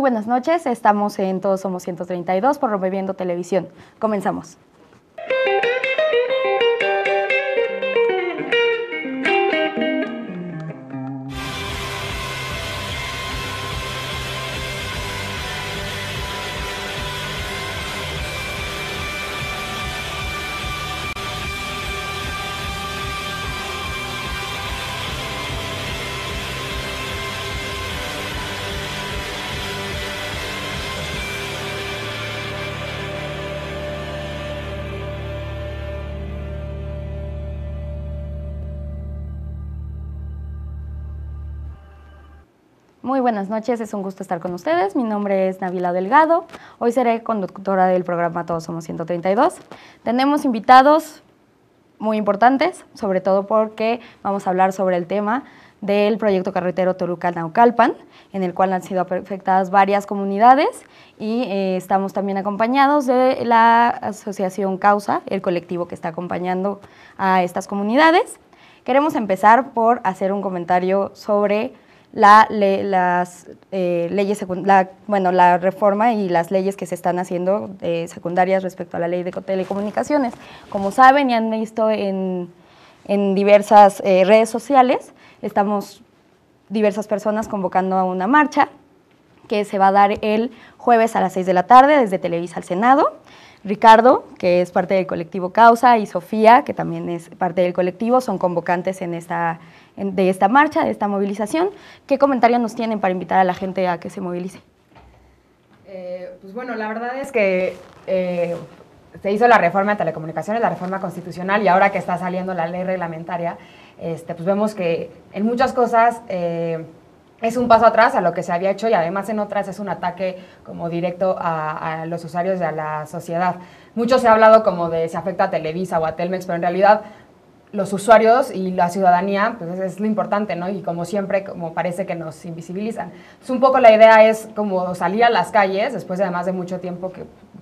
buenas noches, estamos en Todos Somos 132 por Promoviendo Televisión. Comenzamos. Muy buenas noches, es un gusto estar con ustedes. Mi nombre es Nabila Delgado. Hoy seré conductora del programa Todos Somos 132. Tenemos invitados muy importantes, sobre todo porque vamos a hablar sobre el tema del proyecto carretero Toluca-Naucalpan, en el cual han sido afectadas varias comunidades y estamos también acompañados de la Asociación Causa, el colectivo que está acompañando a estas comunidades. Queremos empezar por hacer un comentario sobre la reforma y las leyes que se están haciendo secundarias respecto a la ley de telecomunicaciones. Como saben y han visto en diversas redes sociales, estamos diversas personas convocando a una marcha que se va a dar el jueves a las 6 de la tarde desde Televisa al Senado. Ricardo, que es parte del colectivo Causa, y Sofía, que también es parte del colectivo, son convocantes de esta marcha, de esta movilización. ¿Qué comentario nos tienen para invitar a la gente a que se movilice? Pues bueno, la verdad es que se hizo la reforma de telecomunicaciones, la reforma constitucional, y ahora que está saliendo la ley reglamentaria, pues vemos que en muchas cosas es un paso atrás a lo que se había hecho y además en otras es un ataque como directo a los usuarios y a la sociedad. Mucho se ha hablado como de si afecta a Televisa o a Telmex, pero en realidad los usuarios y la ciudadanía, pues es lo importante, ¿no? Y como siempre, como parece que nos invisibilizan. Pues un poco la idea es como salir a las calles, después de además de mucho tiempo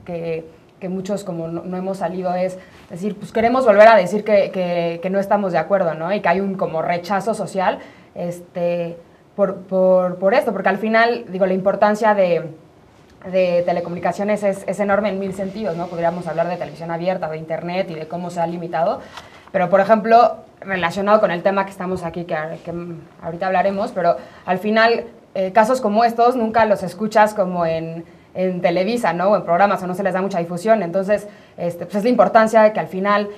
que muchos como no hemos salido, es decir, pues queremos volver a decir que no estamos de acuerdo, ¿no? Y que hay un como rechazo social, por esto, porque al final, digo, la importancia de telecomunicaciones es enorme en 1000 sentidos, ¿no? Podríamos hablar de televisión abierta, de internet y de cómo se ha limitado, pero por ejemplo, relacionado con el tema que estamos aquí, que ahorita hablaremos, pero al final casos como estos nunca los escuchas como en Televisa, ¿no? O en programas, o no se les da mucha difusión. Entonces, pues es la importancia de que al final,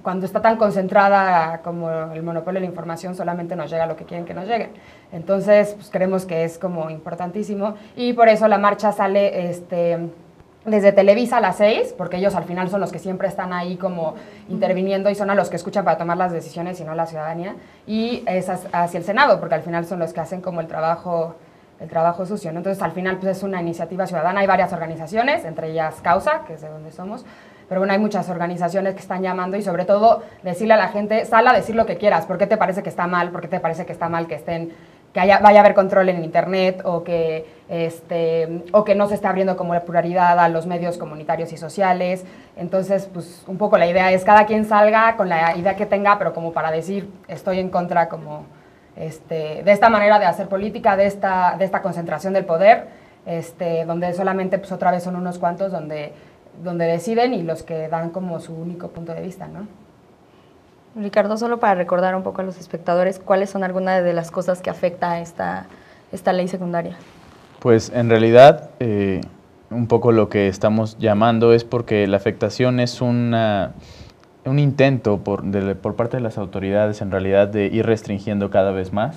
cuando está tan concentrada como el monopolio de la información, solamente nos llega lo que quieren que nos llegue. Entonces, pues creemos que es como importantísimo y por eso la marcha sale desde Televisa a las 6, porque ellos al final son los que siempre están ahí como interviniendo y son a los que escuchan para tomar las decisiones y no la ciudadanía, y es hacia el Senado, porque al final son los que hacen como el trabajo sucio, ¿no? Entonces, al final, pues es una iniciativa ciudadana. Hay varias organizaciones, entre ellas Causa, que es de donde somos, pero bueno, hay muchas organizaciones que están llamando y sobre todo decirle a la gente, sal a decir lo que quieras, ¿por qué te parece que está mal? ¿Por qué te parece que está mal que vaya a haber control en internet o que no se está abriendo como la pluralidad a los medios comunitarios y sociales? Entonces, pues un poco la idea es cada quien salga con la idea que tenga, pero como para decir, estoy en contra como de esta manera de hacer política, de esta concentración del poder, donde solamente pues otra vez son unos cuantos donde deciden y los que dan como su único punto de vista, ¿no? Ricardo, solo para recordar un poco a los espectadores, ¿cuáles son algunas de las cosas que afecta a esta ley secundaria? Pues en realidad, un poco lo que estamos llamando es porque la afectación es un intento por parte de las autoridades en realidad de ir restringiendo cada vez más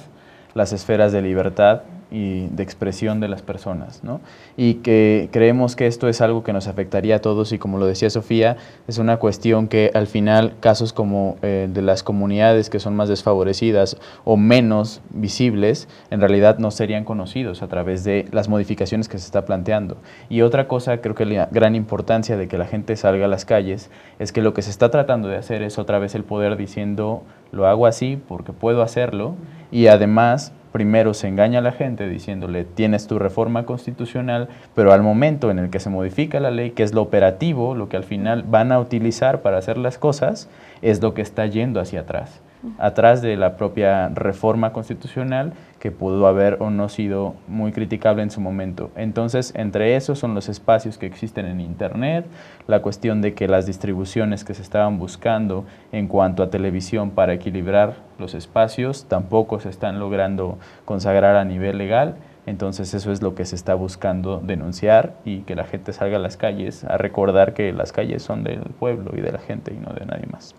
las esferas de libertad y de expresión de las personas, ¿no? Y que creemos que esto es algo que nos afectaría a todos y como lo decía Sofía, es una cuestión que al final casos como de las comunidades que son más desfavorecidas o menos visibles, en realidad no serían conocidos a través de las modificaciones que se está planteando. Y otra cosa, creo que la gran importancia de que la gente salga a las calles es que lo que se está tratando de hacer es otra vez el poder diciendo, lo hago así porque puedo hacerlo, y además primero se engaña a la gente diciéndole tienes tu reforma constitucional, pero al momento en el que se modifica la ley, que es lo operativo, lo que al final van a utilizar para hacer las cosas, es lo que está yendo hacia atrás. atrás de la propia reforma constitucional que pudo haber o no sido muy criticable en su momento. Entonces, entre esos son los espacios que existen en Internet, la cuestión de que las distribuciones que se estaban buscando en cuanto a televisión para equilibrar los espacios tampoco se están logrando consagrar a nivel legal. Entonces eso es lo que se está buscando denunciar y que la gente salga a las calles a recordar que las calles son del pueblo y de la gente y no de nadie más.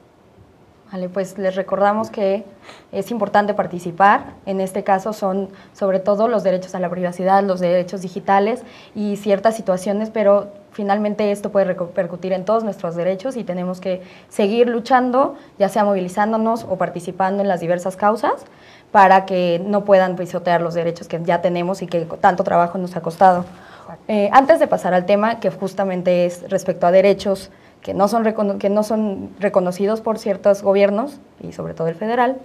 Vale, pues les recordamos que es importante participar. En este caso son sobre todo los derechos a la privacidad, los derechos digitales y ciertas situaciones, pero finalmente esto puede repercutir en todos nuestros derechos y tenemos que seguir luchando, ya sea movilizándonos o participando en las diversas causas para que no puedan pisotear los derechos que ya tenemos y que tanto trabajo nos ha costado. Antes de pasar al tema, que justamente es respecto a derechos que no son reconocidos por ciertos gobiernos, y sobre todo el federal,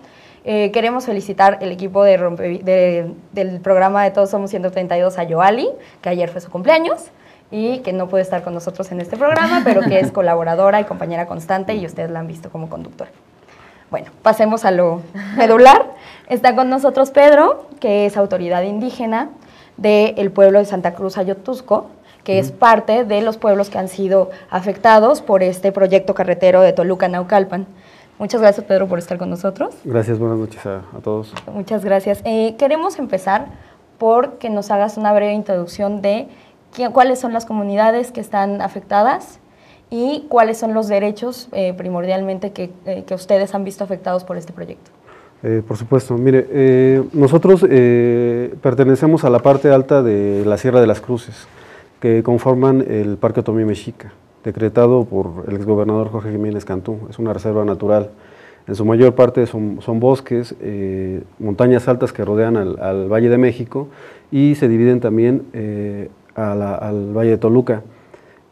queremos felicitar el equipo del programa de Todos Somos 132 a Yoali, que ayer fue su cumpleaños, y que no puede estar con nosotros en este programa, pero que es colaboradora y compañera constante, y ustedes la han visto como conductora. Bueno, pasemos a lo medular. Está con nosotros Pedro, que es autoridad indígena del pueblo de Santa Cruz Ayotuzco, que es parte de los pueblos que han sido afectados por este proyecto carretero de Toluca a Naucalpan. Muchas gracias, Pedro, por estar con nosotros. Gracias, buenas noches a todos. Muchas gracias. Queremos empezar por que nos hagas una breve introducción de cuáles son las comunidades que están afectadas y cuáles son los derechos primordialmente que ustedes han visto afectados por este proyecto. Por supuesto, mire, nosotros pertenecemos a la parte alta de la Sierra de las Cruces, que conforman el Parque Otomí Mexica, decretado por el exgobernador Jorge Jiménez Cantú. Es una reserva natural. En su mayor parte son bosques, montañas altas que rodean al Valle de México y se dividen también al Valle de Toluca.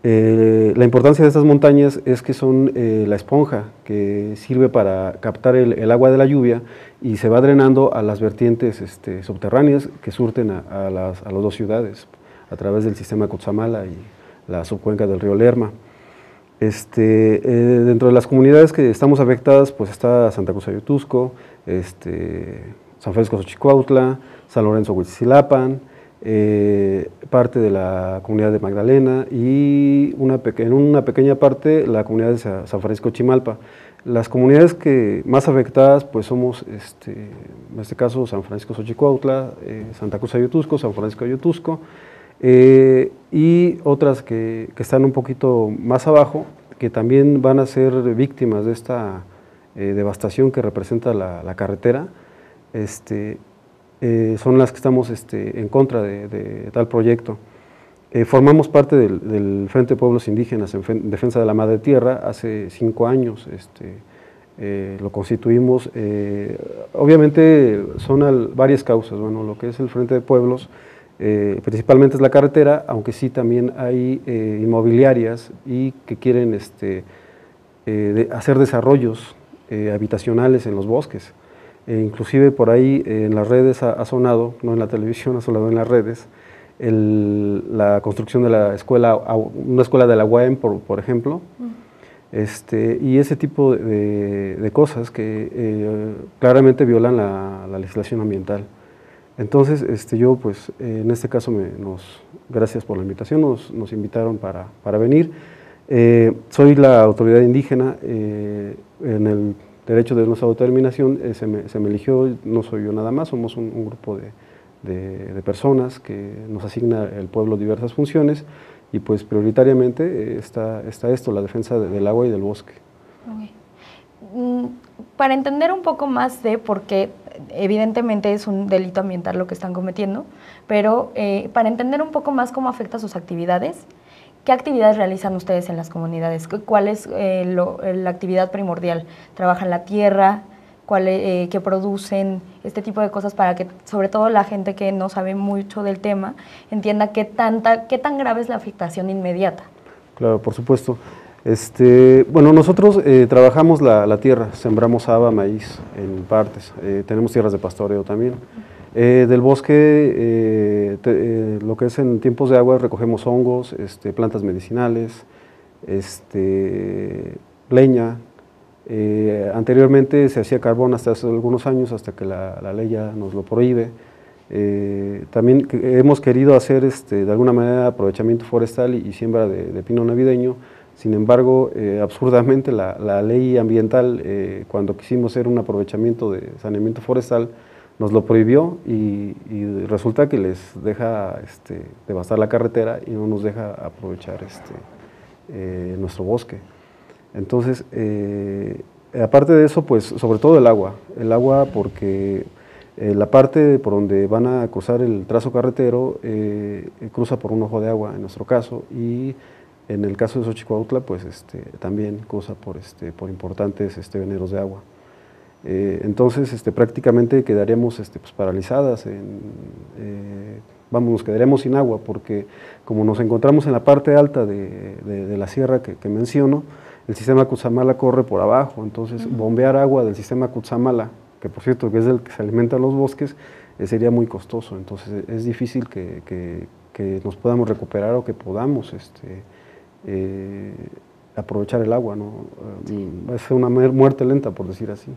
La importancia de estas montañas es que son la esponja que sirve para captar el agua de la lluvia y se va drenando a las vertientes subterráneas que surten a las dos ciudades a través del sistema Cutzamala y la subcuenca del río Lerma. Dentro de las comunidades que estamos afectadas, pues está Santa Cruz Ayotuzco, San Francisco Xochicuautla, San Lorenzo Huitzilapan, parte de la comunidad de Magdalena y en una pequeña parte la comunidad de San Francisco Chimalpa. Las comunidades que más afectadas pues somos, en este caso, San Francisco Xochicuautla, Santa Cruz Ayotuzco, San Francisco Ayotuzco, y otras que están un poquito más abajo, que también van a ser víctimas de esta devastación que representa la carretera. Son las que estamos en contra de tal proyecto. Formamos parte del Frente de Pueblos Indígenas en Defensa de la Madre Tierra hace 5 años. Lo constituimos. Obviamente son varias causas. Bueno, lo que es el Frente de Pueblos principalmente es la carretera, aunque sí también hay inmobiliarias y que quieren hacer desarrollos habitacionales en los bosques. Inclusive por ahí en las redes ha sonado, no en la televisión, ha sonado en las redes, la construcción de una escuela de la UAM, por ejemplo, y ese tipo de cosas que claramente violan la legislación ambiental. Entonces, yo pues en este caso, gracias por la invitación, nos invitaron para venir. Soy la autoridad indígena en el derecho de nuestra autodeterminación, se me eligió, no soy yo nada más, somos un grupo de personas que nos asigna el pueblo diversas funciones y pues prioritariamente está esto, la defensa del agua y del bosque. Okay. Para entender un poco más de por qué, evidentemente es un delito ambiental lo que están cometiendo, pero para entender un poco más cómo afecta sus actividades, ¿qué actividades realizan ustedes en las comunidades? ¿Cuál es la actividad primordial? ¿Trabajan la tierra? ¿Qué producen? Este tipo de cosas para que, sobre todo la gente que no sabe mucho del tema, entienda qué tan grave es la afectación inmediata. Claro, por supuesto. Bueno, nosotros trabajamos la tierra, sembramos haba, maíz en partes, tenemos tierras de pastoreo también. Del bosque, lo que es en tiempos de agua, recogemos hongos, plantas medicinales, leña, Anteriormente se hacía carbón hasta hace algunos años, hasta que la ley ya nos lo prohíbe. También hemos querido hacer de alguna manera aprovechamiento forestal y siembra de pino navideño. Sin embargo, absurdamente la ley ambiental, cuando quisimos hacer un aprovechamiento de saneamiento forestal, nos lo prohibió y resulta que les deja devastar la carretera y no nos deja aprovechar nuestro bosque. Entonces, aparte de eso, pues sobre todo el agua porque la parte por donde van a cruzar el trazo carretero cruza por un ojo de agua en nuestro caso, y en el caso de Xochicuautla pues también cruza por importantes veneros de agua. Entonces prácticamente quedaríamos pues, paralizadas, nos quedaríamos sin agua, porque como nos encontramos en la parte alta de la sierra que menciono, el sistema Cutzamala corre por abajo, entonces bombear agua del sistema Cutzamala, que por cierto que es el que se alimenta los bosques, sería muy costoso. Entonces es difícil que nos podamos recuperar o que podamos aprovechar el agua, ¿no? Va a ser una muerte lenta, por decir así.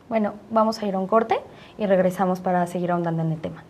Bueno, vamos a ir a un corte y regresamos para seguir ahondando en el tema.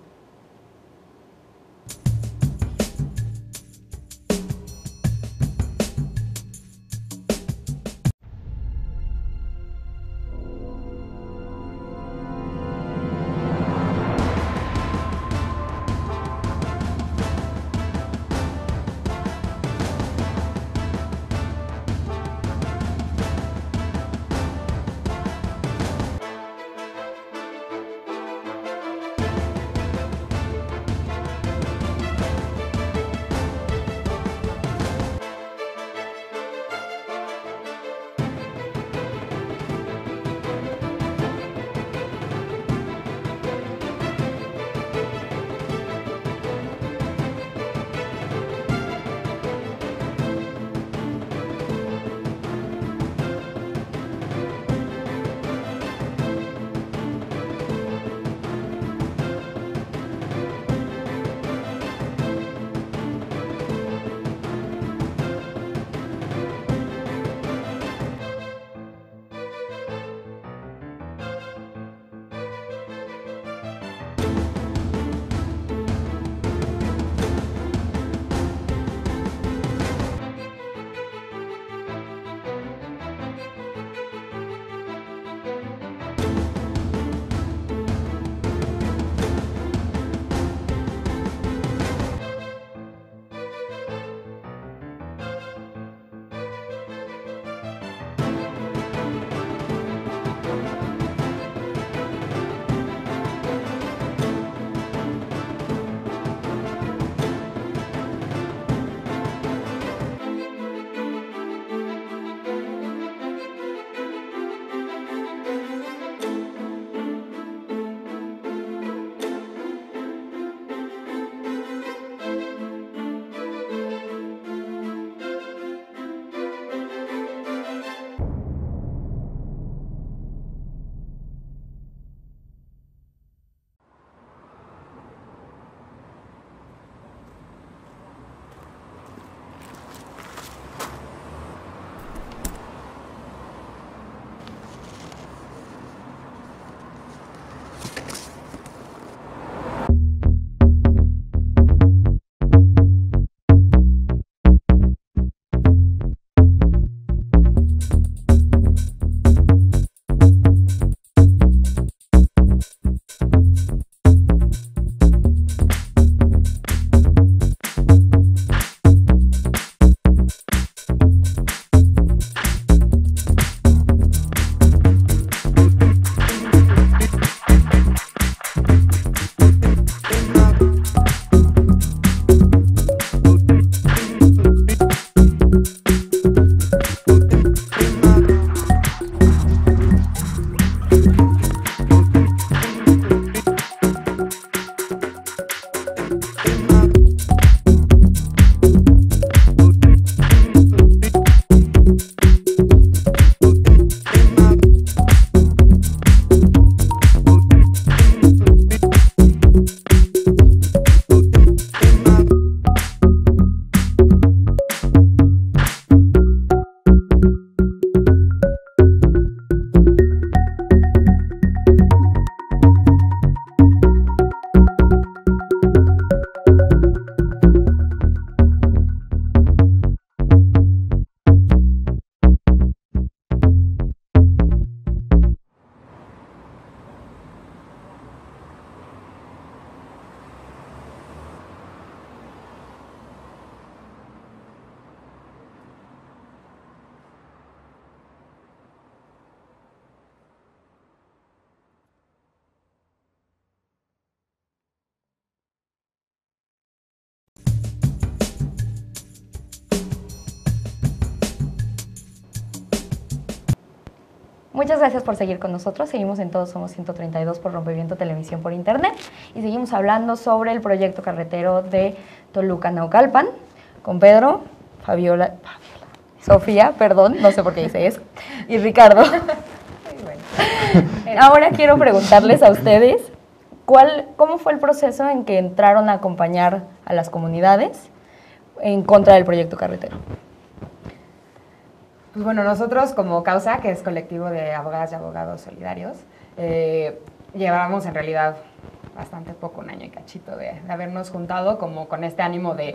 Muchas gracias por seguir con nosotros. Seguimos en Todos Somos 132 por Rompeviento Televisión por Internet y seguimos hablando sobre el proyecto carretero de Toluca-Naucalpan con Pedro, Fabiola, Sofía, perdón, no sé por qué dice eso, y Ricardo. Ahora quiero preguntarles a ustedes, ¿cómo fue el proceso en que entraron a acompañar a las comunidades en contra del proyecto carretero? Pues bueno, nosotros como Causa, que es colectivo de abogadas y abogados solidarios, llevábamos en realidad bastante poco, un año y cachito de habernos juntado como con este ánimo de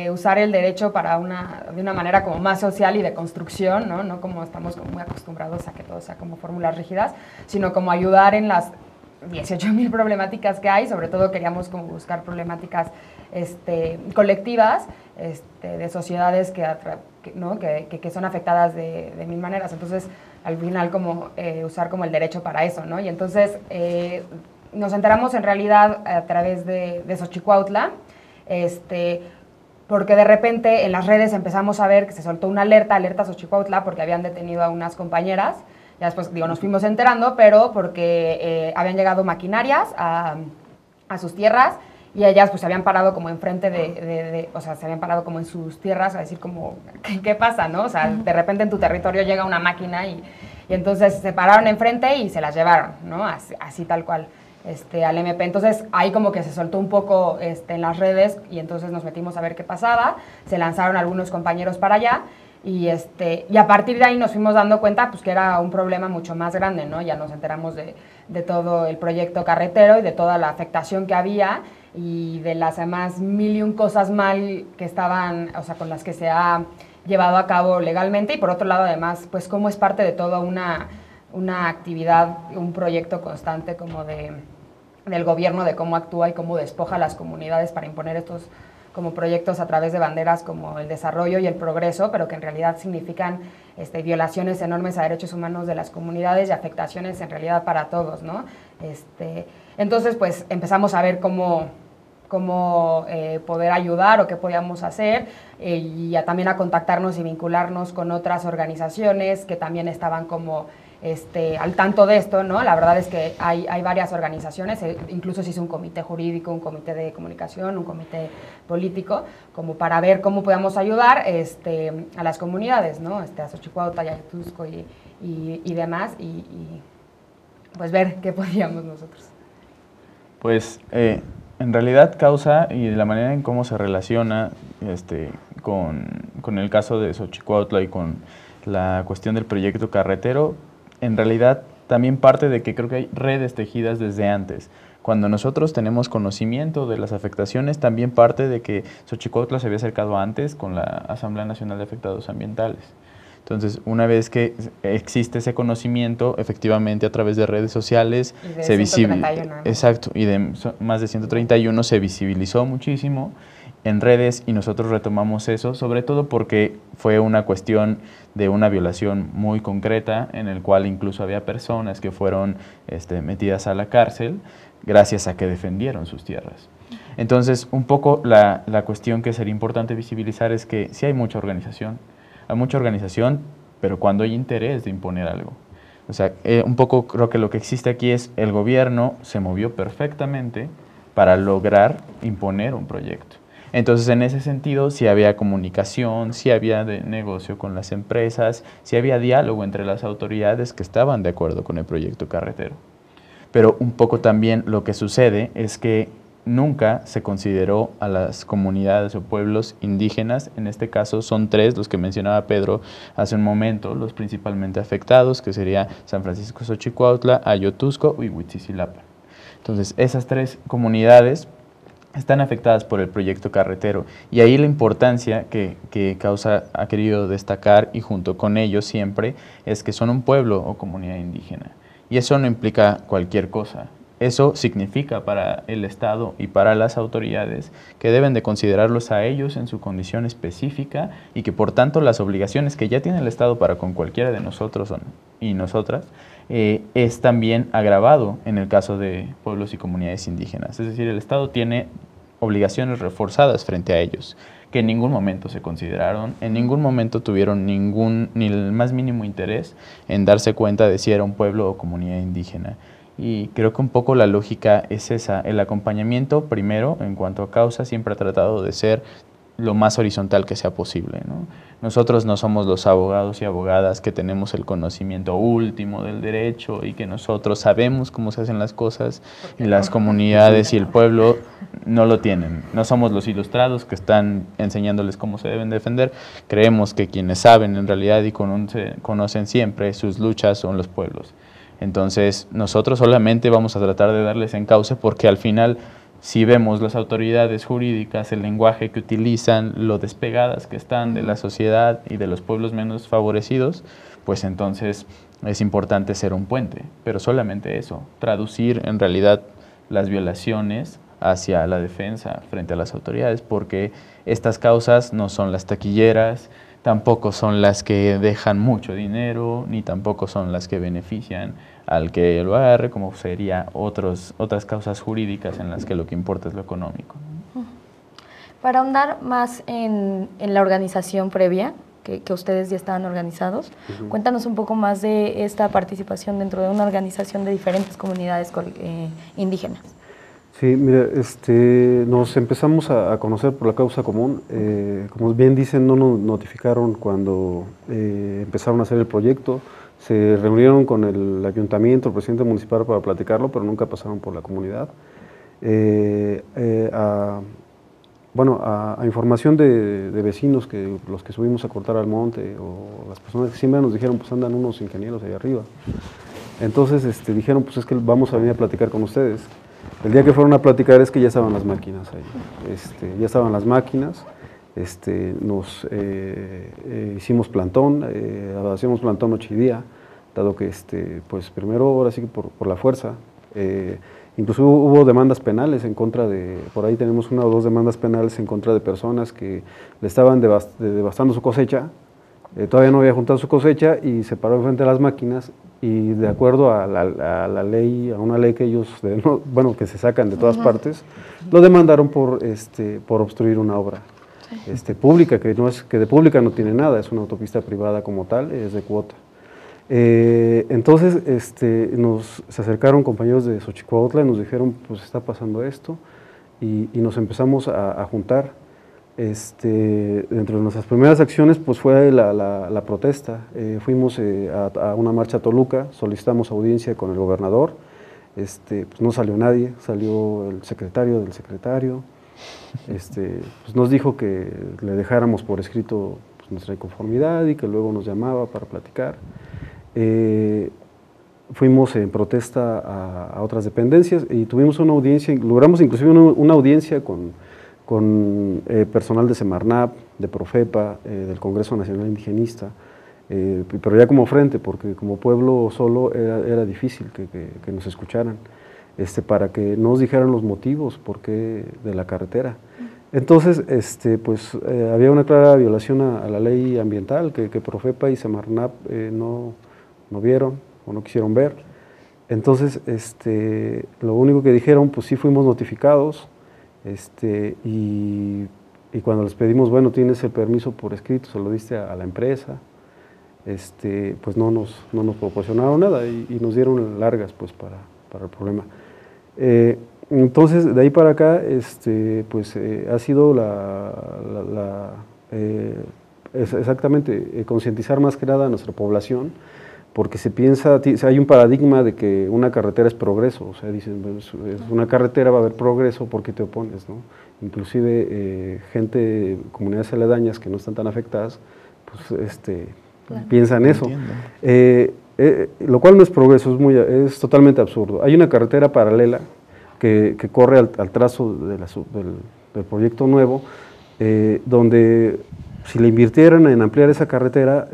usar el derecho de una manera como más social y de construcción, ¿no? Como estamos como muy acostumbrados a que todo sea como fórmulas rígidas, sino como ayudar en las 18,000 problemáticas que hay. Sobre todo queríamos como buscar problemáticas colectivas, de sociedades que son afectadas de mil maneras. Entonces, al final, como usar como el derecho para eso, ¿no? Y entonces nos enteramos en realidad a través de Xochicuautla, porque de repente en las redes empezamos a ver que se soltó una alerta Xochicuautla, porque habían detenido a unas compañeras. Ya después, nos fuimos enterando, pero porque habían llegado maquinarias a sus tierras, y ellas pues se habían parado como enfrente o sea, se habían parado como en sus tierras a decir como, ¿qué pasa, no? O sea, de repente en tu territorio llega una máquina y entonces se pararon enfrente y se las llevaron, ¿no? Así tal cual, al MP. Entonces ahí como que se soltó un poco en las redes, y entonces nos metimos a ver qué pasaba, se lanzaron algunos compañeros para allá, y a partir de ahí nos fuimos dando cuenta pues que era un problema mucho más grande, ¿no? Ya nos enteramos de todo el proyecto carretero y de toda la afectación que había, y de las además mil y un cosas mal que estaban, o sea, con las que se ha llevado a cabo legalmente, y por otro lado además pues cómo es parte de toda una actividad, un proyecto constante como del gobierno, de cómo actúa y cómo despoja a las comunidades para imponer estos como proyectos a través de banderas como el desarrollo y el progreso, pero que en realidad significan violaciones enormes a derechos humanos de las comunidades y afectaciones en realidad para todos, ¿no? Entonces, pues empezamos a ver cómo poder ayudar o qué podíamos hacer, y también a contactarnos y vincularnos con otras organizaciones que también estaban como al tanto de esto, ¿no? La verdad es que hay varias organizaciones, incluso se hizo un comité jurídico, un comité de comunicación, un comité político, como para ver cómo podíamos ayudar a las comunidades, ¿no? A Xochicuautla, Yatusco y demás, y pues ver qué podíamos nosotros. Pues en realidad Causa y la manera en cómo se relaciona con el caso de Xochicuautla y con la cuestión del proyecto carretero, en realidad también parte de que creo que hay redes tejidas desde antes. Cuando nosotros tenemos conocimiento de las afectaciones, también parte de que Xochicuautla se había acercado antes con la Asamblea Nacional de Afectados Ambientales. Entonces, una vez que existe ese conocimiento, efectivamente a través de redes sociales se visibilizó. Exacto, y de más de 131 se visibilizó muchísimo en redes, y nosotros retomamos eso, sobre todo porque fue una cuestión de una violación muy concreta, en el cual incluso había personas que fueron metidas a la cárcel gracias a que defendieron sus tierras. Entonces, un poco la cuestión que sería importante visibilizar es que sí hay mucha organización, pero cuando hay interés de imponer algo. O sea, un poco creo que lo que existe aquí es el gobierno se movió perfectamente para lograr imponer un proyecto. Entonces, en ese sentido, sí había comunicación, sí había negocio con las empresas, sí había diálogo entre las autoridades que estaban de acuerdo con el proyecto carretero. Pero un poco también lo que sucede es que nunca se consideró a las comunidades o pueblos indígenas. En este caso son 3 los que mencionaba Pedro hace un momento, los principalmente afectados, que sería San Francisco Xochicuautla, Ayotusco y Huitzicilapa. Entonces, esas 3 comunidades están afectadas por el proyecto carretero, y ahí la importancia que Causa ha querido destacar, y junto con ellos siempre, es que son un pueblo o comunidad indígena, y eso no implica cualquier cosa. Eso significa para el Estado y para las autoridades que deben de considerarlos a ellos en su condición específica, y que por tanto las obligaciones que ya tiene el Estado para con cualquiera de nosotros y nosotras es también agravado en el caso de pueblos y comunidades indígenas. Es decir, el Estado tiene obligaciones reforzadas frente a ellos. que en ningún momento se consideraron, en ningún momento tuvieron ni el más mínimo interés en darse cuenta de si era un pueblo o comunidad indígena. Y creo que un poco la lógica es esa, el acompañamiento primero en cuanto a causa siempre ha tratado de ser lo más horizontal que sea posible, ¿no? Nosotros no somos los abogados y abogadas que tenemos el conocimiento último del derecho y que nosotros sabemos cómo se hacen las cosas y las comunidades y el pueblo no lo tienen. No somos los ilustrados que están enseñándoles cómo se deben defender. Creemos que quienes saben en realidad y conocen siempre sus luchas son los pueblos. Entonces nosotros solamente vamos a tratar de darles encauce porque al final, si vemos las autoridades jurídicas, el lenguaje que utilizan, lo despegadas que están de la sociedad y de los pueblos menos favorecidos, pues entonces es importante ser un puente, pero solamente eso, traducir en realidad las violaciones hacia la defensa frente a las autoridades, porque estas causas no son las taquilleras, tampoco son las que dejan mucho dinero, ni tampoco son las que benefician al que lo agarre, como sería otras causas jurídicas en las que lo que importa es lo económico. Para ahondar más en la organización previa, que ustedes ya estaban organizados, cuéntanos un poco más de esta participación dentro de una organización de diferentes comunidades indígenas. Sí, mira, nos empezamos a conocer por la causa común. Como bien dicen, no nos notificaron cuando empezaron a hacer el proyecto. Se reunieron con el ayuntamiento, el presidente municipal para platicarlo, pero nunca pasaron por la comunidad. A información de vecinos, los que subimos a cortar al monte, o las personas que siempre nos dijeron, pues andan unos ingenieros ahí arriba. Entonces dijeron, pues es que vamos a venir a platicar con ustedes. El día que fueron a platicar es que ya estaban las máquinas ahí, ya estaban las máquinas, nos hicimos plantón, hacíamos plantón noche y día, dado que pues primero ahora sí que por la fuerza, incluso hubo demandas penales en contra por ahí tenemos 1 o 2 demandas penales en contra de personas que le estaban devastando su cosecha, todavía no había juntado su cosecha y se paró frente a las máquinas y de acuerdo a la ley, a una ley que ellos, que se sacan de todas partes, lo demandaron por obstruir una obra pública, que de pública no tiene nada, es una autopista privada como tal, es de cuota. Entonces se acercaron compañeros de Xochicuautla y nos dijeron, pues está pasando esto, y nos empezamos a juntar. Dentro de nuestras primeras acciones pues fue la protesta. Fuimos a una marcha a Toluca, solicitamos audiencia con el gobernador, pues no salió nadie, salió el secretario del secretario, pues nos dijo que le dejáramos por escrito pues, nuestra inconformidad y que luego nos llamaba para platicar. Fuimos en protesta a otras dependencias y tuvimos una audiencia, logramos inclusive una audiencia con personal de Semarnap, de Profepa, del Congreso Nacional Indigenista, pero ya como frente, porque como pueblo solo era difícil que nos escucharan, para que nos dijeran los motivos de la carretera. Entonces, pues había una clara violación a la ley ambiental que Profepa y Semarnap no vieron o no quisieron ver. Entonces, lo único que dijeron, pues sí fuimos notificados, y cuando les pedimos, bueno, tienes el permiso por escrito, se lo diste a la empresa, pues no nos proporcionaron nada y nos dieron largas pues para el problema. Entonces, de ahí para acá, pues ha sido exactamente concientizar más que nada a nuestra población, porque se piensa, hay un paradigma de que una carretera es progreso, o sea, dicen, es una carretera, va a haber progreso, ¿por qué te opones, no? Inclusive gente, comunidades aledañas que no están tan afectadas, pues claro, piensan eso. Lo cual no es progreso, es totalmente absurdo. Hay una carretera paralela que corre al trazo del proyecto nuevo, donde si le invirtieran en ampliar esa carretera,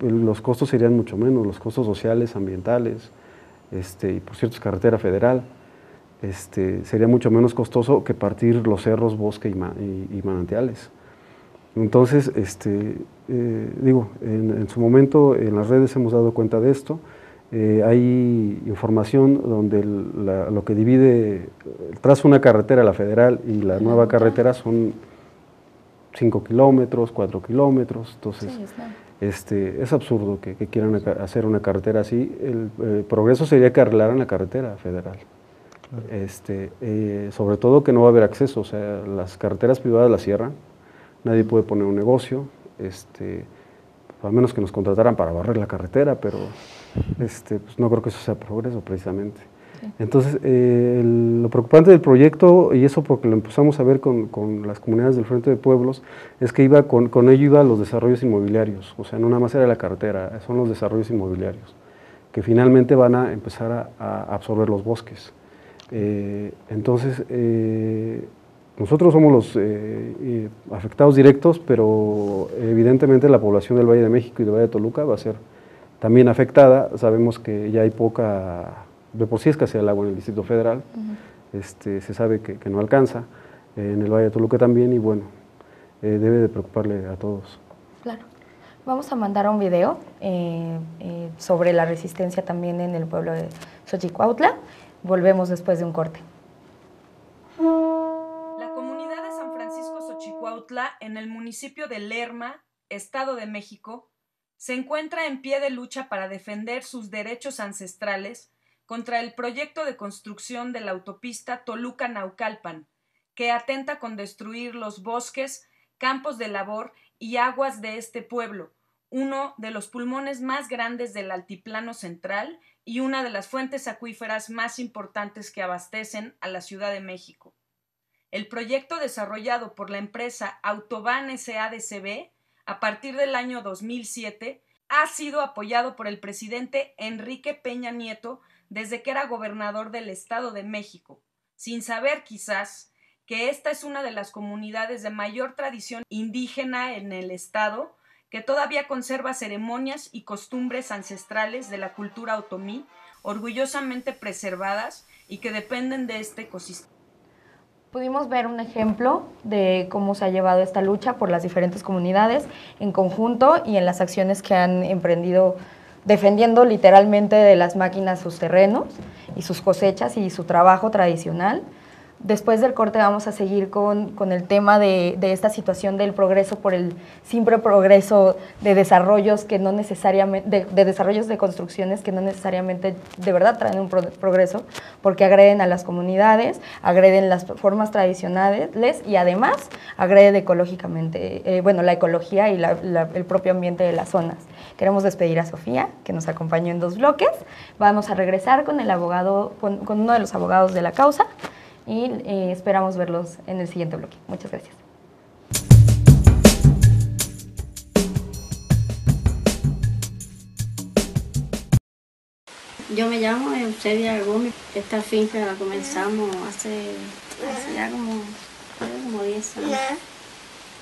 los costos serían mucho menos, los costos sociales, ambientales, y por cierto es carretera federal, sería mucho menos costoso que partir los cerros, bosque y manantiales. Entonces, en su momento en las redes hemos dado cuenta de esto, hay información donde lo que divide, tras una carretera, la federal y la nueva carretera son 5 kilómetros, 4 kilómetros, entonces Sí, es absurdo que quieran hacer una carretera así. El progreso sería que arreglaran la carretera federal. Sobre todo que no va a haber acceso, o sea, las carreteras privadas las cierran, nadie puede poner un negocio, a menos que nos contrataran para barrer la carretera, pero pues no creo que eso sea progreso precisamente. Entonces, lo preocupante del proyecto, y eso porque lo empezamos a ver con las comunidades del Frente de Pueblos, es que con ello iba los desarrollos inmobiliarios, o sea, no nada más era la carretera, son los desarrollos inmobiliarios, que finalmente van a empezar a absorber los bosques. Entonces, nosotros somos los afectados directos, pero evidentemente la población del Valle de México y del Valle de Toluca va a ser también afectada. Sabemos que ya hay poca, de por sí escasea el agua en el Distrito Federal, se sabe que no alcanza, en el Valle de Toluca también, y bueno, debe de preocuparle a todos. Claro. Vamos a mandar un video sobre la resistencia también en el pueblo de Xochicuautla. Volvemos después de un corte. La comunidad de San Francisco Xochicuautla, en el municipio de Lerma, Estado de México, se encuentra en pie de lucha para defender sus derechos ancestrales contra el proyecto de construcción de la autopista Toluca-Naucalpan, que atenta con destruir los bosques, campos de labor y aguas de este pueblo, uno de los pulmones más grandes del altiplano central y una de las fuentes acuíferas más importantes que abastecen a la Ciudad de México. El proyecto desarrollado por la empresa Autoban S.A.D.C.B. a partir del año 2007 ha sido apoyado por el presidente Enrique Peña Nieto desde que era gobernador del Estado de México, sin saber quizás que esta es una de las comunidades de mayor tradición indígena en el estado, que todavía conserva ceremonias y costumbres ancestrales de la cultura otomí, orgullosamente preservadas y que dependen de este ecosistema. Pudimos ver un ejemplo de cómo se ha llevado esta lucha por las diferentes comunidades en conjunto y en las acciones que han emprendido defendiendo literalmente de las máquinas sus terrenos y sus cosechas y su trabajo tradicional. Después del corte vamos a seguir con el tema de esta situación del progreso por el simple progreso de desarrollos que no necesariamente, de desarrollos de construcciones que no necesariamente de verdad traen un progreso, porque agreden a las comunidades, agreden las formas tradicionales y además agreden ecológicamente, la ecología y el propio ambiente de las zonas. Queremos despedir a Sofía, que nos acompañó en 2 bloques. Vamos a regresar con el abogado, con uno de los abogados de la causa, y esperamos verlos en el siguiente bloque. Muchas gracias. Yo me llamo Eusebia Gómez. Esta finca la comenzamos hace ya como 10 años.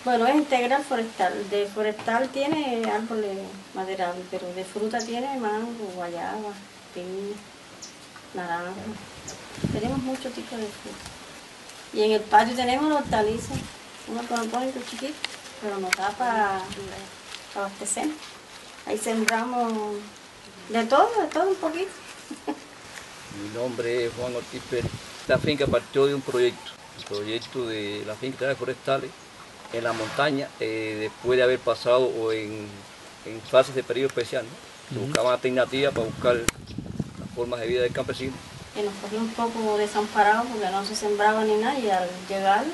Bueno, es integral forestal. De forestal tiene árboles maderables, pero de fruta tiene mango, guayaba, piña, naranja. Tenemos muchos tipos de fruta. Y en el patio tenemos los hortalizas, unos conopónicos chiquitos, pero nos da para abastecer. Ahí sembramos de todo un poquito. Mi nombre es Juan Ortiz Pérez. La finca partió de un proyecto, el proyecto de la finca de forestales en la montaña, después de haber pasado o en fases de periodo especial, ¿no? Se buscaban alternativas para buscar las formas de vida del campesino. Y nos cogió un poco desamparados porque no se sembraba ni nada, y al llegar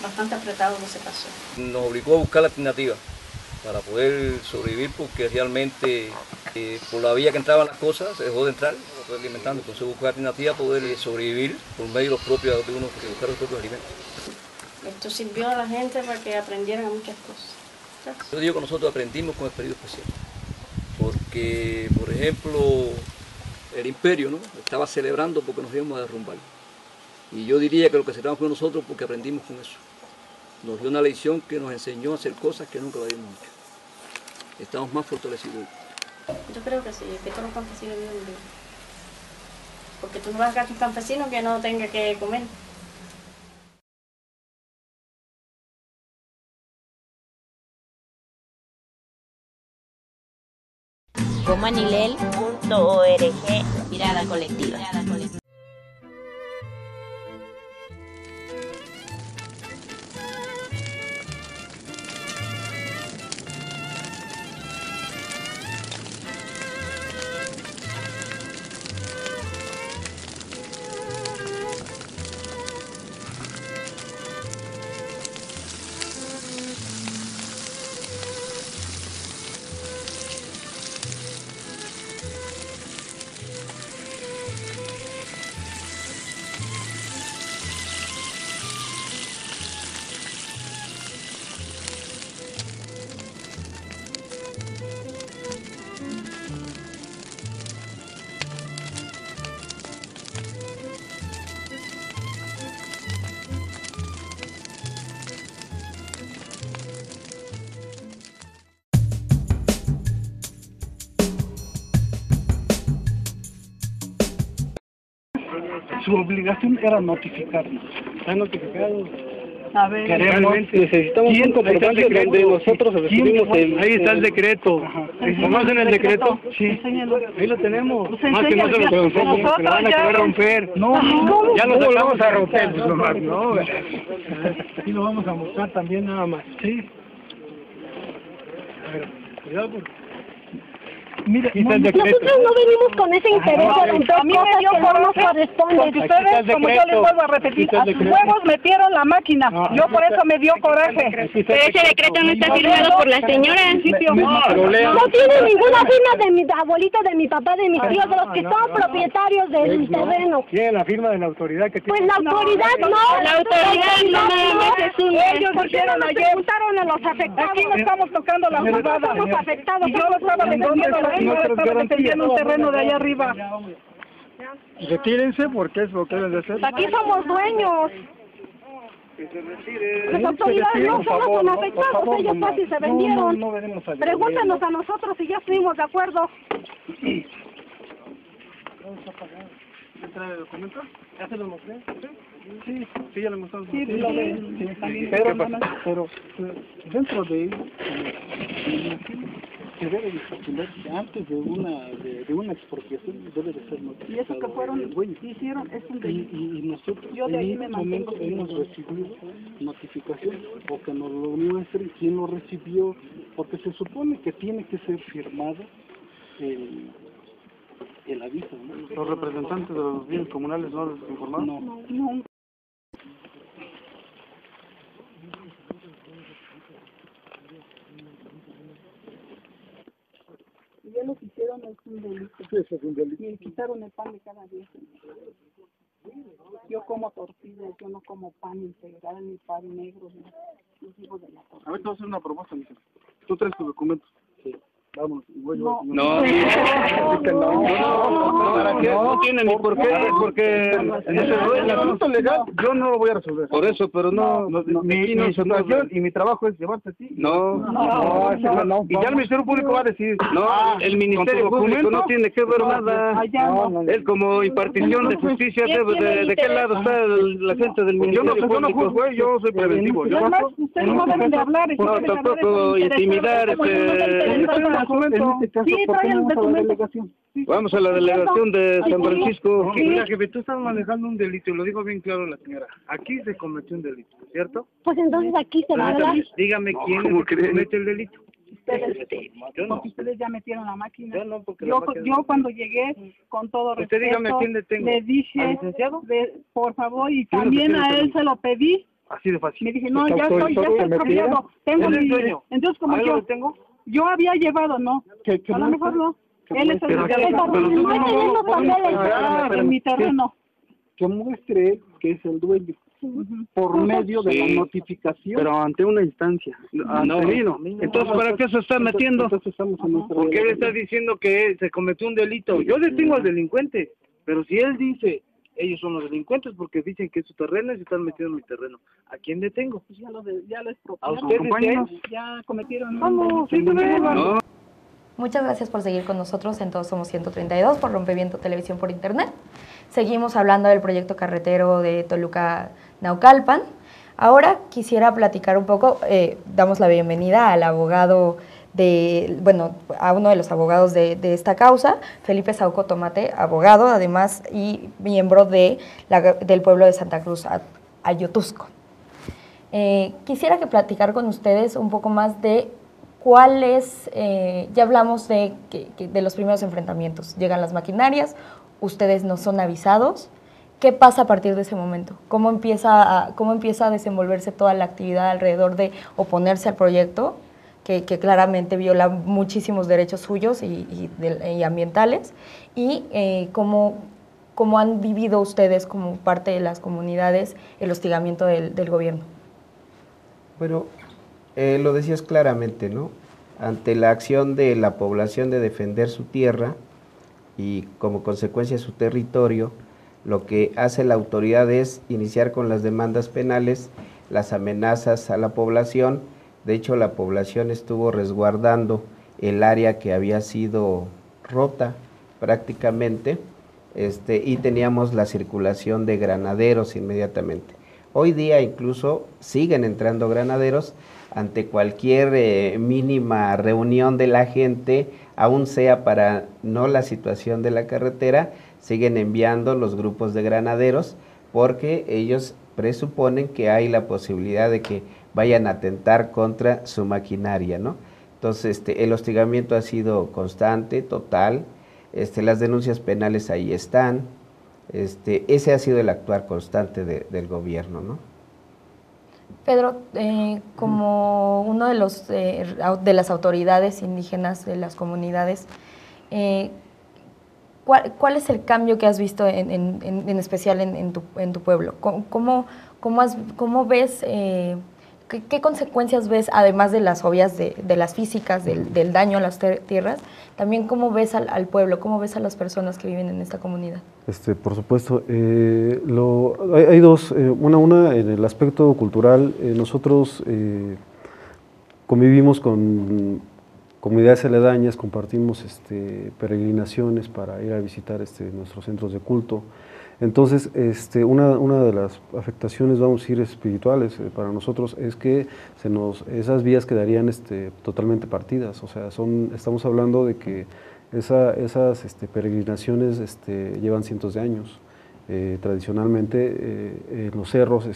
bastante apretado que se pasó. Nos obligó a buscar alternativas para poder sobrevivir, porque realmente por la vía que entraban las cosas se dejó de entrar, se fue alimentando. Entonces buscar alternativas para poder sobrevivir por medio de los propios, de uno que buscar los propios alimentos. Esto sirvió a la gente para que aprendieran muchas cosas. Gracias. Yo digo que nosotros aprendimos con el periodo especial, porque por ejemplo el imperio, ¿no?, estaba celebrando porque nos íbamos a derrumbar. Y yo diría que lo que celebramos fue nosotros porque aprendimos con eso. Nos dio una lección que nos enseñó a hacer cosas que nunca lo habíamos hecho. Estamos más fortalecidos. Yo creo que sí, que todos los campesinos viven bien. Porque tú no vas a sacar a un campesino que no tenga que comer. comanilel.org, mirada colectiva. su obligación era notificarnos. ¿Está notificado? A ver, Necesitamos un comprobante donde nosotros recibimos el... Ahí está el decreto. ¿Conocen el decreto? Sí. Ahí lo tenemos. Más que no se lo van a querer romper. No, ya lo vamos a romper, pues nomás, no. Aquí lo vamos a mostrar también nada más. Sí. A ver, cuidado porque... Mira, nosotros no venimos con ese interés de romper cosas que no nos corresponden. Porque ustedes, como yo les vuelvo a repetir, a sus huevos metieron la máquina. Yo por eso me dio coraje. Pero ese decreto no está firmado por la señora. No tiene ninguna firma de mi abuelito, de mi papá, de mis tíos, de los que son propietarios del terreno. Tiene la firma de la autoridad que tiene. Pues la autoridad no. La autoridad no es una. Ellos dijeron ayer. Preguntaron a los afectados. Aquí no estamos tocando la jugada. Estamos afectados. Yo lo estaba defendiendo. Estaba defendiendo un terreno de allá arriba. Retírense porque es lo que deben de hacer. Aquí somos dueños. Las autoridades no somos afectados, ellos fácil se vendieron. Pregúntenos a nosotros si ya estuvimos de acuerdo. Vamos a pagar. ¿Entra el documento? ¿Ya se lo mostré? Sí, ya lo mostramos. Sí, pero dentro de ello, se debe de estipular que antes de una expropiación debe de ser notificado. Y eso que fueron, hicieron, es un delito. Y nosotros yo de ahí en este momento hemos recibido notificación, o que nos lo muestren quién lo recibió, porque se supone que tiene que ser firmado el aviso, ¿no? ¿Los representantes de los bienes comunales no les informaron? No. Ya lo que hicieron es un delito. Sí, eso es un delito. Y quitaron el pan de cada día. Yo como tortillas, yo no como pan integral, ni pan negro, ni hijos de la tortilla. A ver, te voy a hacer una propuesta, Michelle. Tú traes tus documentos. Sí. Vamos, voy yo. No tiene ni por qué, porque el asunto legal yo no lo voy a resolver. por eso, pero mi situación y mi trabajo es llevarte a ti. no. Y ya el Ministerio Público va a decidir. El Ministerio Público no tiene que ver nada. Él como impartición de justicia ¿de qué lado está la gente del Ministerio Público? Yo no juzgo, yo soy preventivo. Ustedes no deben de hablar. No, tampoco intimidar. En este caso, ¿por qué no vamos a la delegación? Vamos a la delegación de San Francisco. Mira, jefe, tú estás manejando un delito, y lo digo bien claro a la señora. Aquí se cometió un delito, ¿cierto? Pues entonces aquí se va a hablar. Dígame quién es el que comete el delito. Porque ustedes ya metieron la máquina. Yo no, porque yo cuando llegué, con todo respeto, dígame a quién le tengo. Le dije, ¿al licenciado? Por favor, y también a él se lo pedí. Así de fácil. Me dije, no, ya estoy expropiado. Tengo mi dueño. Entonces, como yo había llevado, no. A lo mejor no. Él es el que en mi terreno. Que muestre que es el dueño. Por medio de la notificación. Pero ante una instancia. Entonces, ¿para qué se está metiendo? Porque él está diciendo que se cometió un delito. Yo detengo al delincuente, pero si él dice, ellos son los delincuentes porque dicen que es su terreno y se están metiendo en mi terreno, ¿a quién detengo? Pues ya lo expropiaron. ¿A ustedes? Ya cometieron No. Muchas gracias por seguir con nosotros en Todos Somos 132 por Rompeviento Televisión por Internet. Seguimos hablando del proyecto carretero de Toluca-Naucalpan. Ahora quisiera platicar un poco, damos la bienvenida al abogado a uno de los abogados de esta causa, Felipe Sauco Tomate, abogado además y miembro del pueblo de Santa Cruz, Ayotusco. Quisiera platicar con ustedes un poco más de cuál es, ya hablamos de los primeros enfrentamientos, llegan las maquinarias, ustedes no son avisados. ¿Qué pasa a partir de ese momento? ¿Cómo empieza a desenvolverse toda la actividad alrededor de oponerse al proyecto, que claramente viola muchísimos derechos suyos y ambientales? Y cómo han vivido ustedes como parte de las comunidades el hostigamiento del gobierno. Bueno, lo decías claramente, ¿no? Ante la acción de la población de defender su tierra y como consecuencia su territorio, lo que hace la autoridad es iniciar con las demandas penales, las amenazas a la población. De hecho, la población estuvo resguardando el área que había sido rota prácticamente y teníamos la circulación de granaderos inmediatamente. Hoy día incluso siguen entrando granaderos ante cualquier mínima reunión de la gente, aún sea para no la situación de la carretera, siguen enviando los grupos de granaderos porque ellos presuponen que hay la posibilidad de que vayan a atentar contra su maquinaria, ¿no? Entonces, el hostigamiento ha sido constante, total, las denuncias penales ahí están, ese ha sido el actuar constante del gobierno, ¿no? Pedro, como uno de las autoridades indígenas de las comunidades, ¿cuál es el cambio que has visto en especial en tu pueblo? ¿Cómo ves, qué consecuencias ves, además de las obvias de las físicas, del daño a las tierras? También, ¿cómo ves al pueblo? ¿Cómo ves a las personas que viven en esta comunidad? Por supuesto, hay dos, una en el aspecto cultural. Nosotros convivimos con comunidades aledañas, compartimos peregrinaciones para ir a visitar nuestros centros de culto. Entonces, una de las afectaciones, vamos a decir, espirituales para nosotros es que esas vías quedarían totalmente partidas. O sea, estamos hablando de que esas peregrinaciones llevan cientos de años. Tradicionalmente en los cerros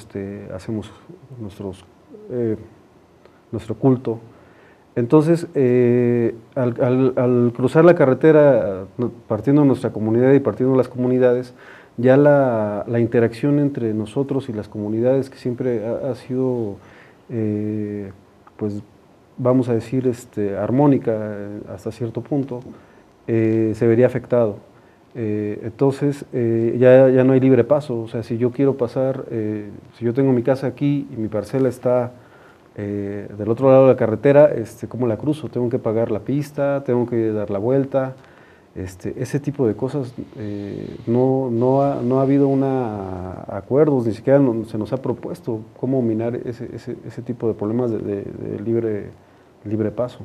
hacemos nuestro culto. Entonces, al cruzar la carretera, partiendo nuestra comunidad y partiendo las comunidades, ya la interacción entre nosotros y las comunidades, que siempre ha sido, pues vamos a decir, armónica hasta cierto punto, se vería afectado. Entonces, ya no hay libre paso. O sea, si yo quiero pasar, si yo tengo mi casa aquí y mi parcela está del otro lado de la carretera, ¿cómo la cruzo? Tengo que pagar la pista, tengo que dar la vuelta. Ese tipo de cosas, no ha habido acuerdos, ni siquiera se nos ha propuesto cómo minar ese tipo de problemas de libre paso.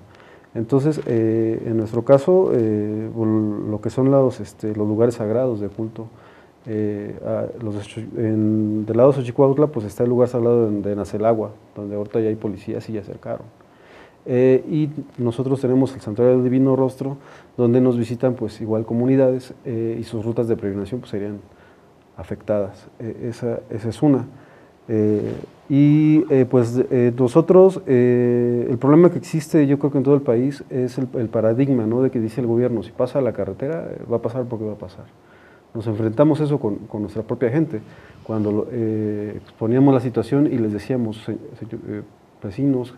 Entonces, en nuestro caso, lo que son los lugares sagrados de culto, del lado de Xochicuautla, pues está el lugar sagrado de Nacelagua, donde ahorita ya hay policías y ya acercaron. Y nosotros tenemos el Santuario del Divino Rostro, donde nos visitan pues igual comunidades y sus rutas de peregrinación pues serían afectadas. Esa es una. Nosotros, el problema que existe yo creo que en todo el país es el paradigma, ¿no?, de que dice el gobierno, si pasa la carretera va a pasar porque va a pasar. Nos enfrentamos eso con nuestra propia gente, cuando exponíamos la situación y les decíamos, vecinos,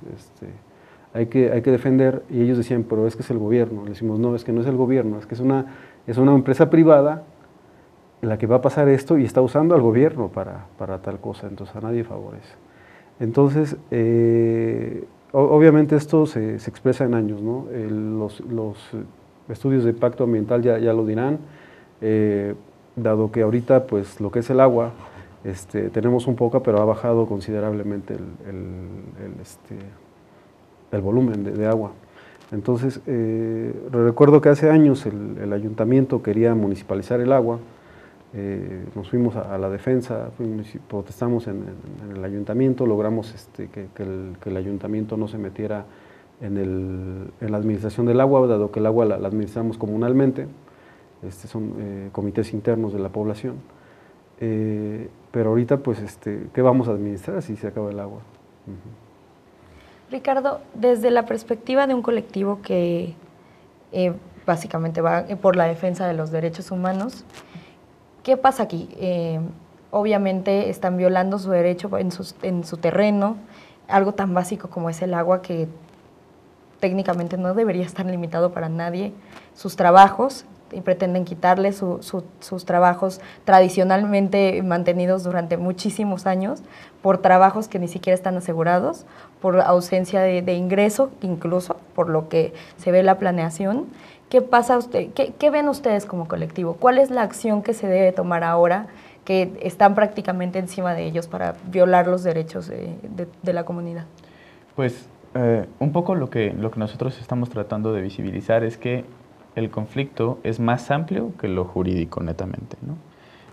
hay que defender, y ellos decían, pero es que es el gobierno. Le decimos, no, es que no es el gobierno, es que es una empresa privada la que va a pasar esto y está usando al gobierno para tal cosa, entonces a nadie favorece. Entonces, obviamente esto se expresa en años, ¿no? Los estudios de impacto ambiental ya lo dirán, dado que ahorita pues lo que es el agua, tenemos un poco, pero ha bajado considerablemente el volumen de agua. Entonces, recuerdo que hace años el ayuntamiento quería municipalizar el agua, nos fuimos a la defensa, protestamos en el ayuntamiento, logramos que el ayuntamiento no se metiera en la administración del agua, dado que el agua la administramos comunalmente, son comités internos de la población, pero ahorita pues ¿qué vamos a administrar si se acaba el agua? Ricardo, desde la perspectiva de un colectivo que básicamente va por la defensa de los derechos humanos, ¿qué pasa aquí? Obviamente están violando su derecho en su terreno, algo tan básico como es el agua, que técnicamente no debería estar limitado para nadie, sus trabajos, y pretenden quitarle sus trabajos tradicionalmente mantenidos durante muchísimos años por trabajos que ni siquiera están asegurados, por ausencia de ingreso, incluso por lo que se ve la planeación. ¿Qué pasa qué ven ustedes como colectivo? ¿Cuál es la acción que se debe tomar ahora que están prácticamente encima de ellos para violar los derechos de la comunidad? Pues un poco lo que nosotros estamos tratando de visibilizar es que el conflicto es más amplio que lo jurídico netamente, ¿no?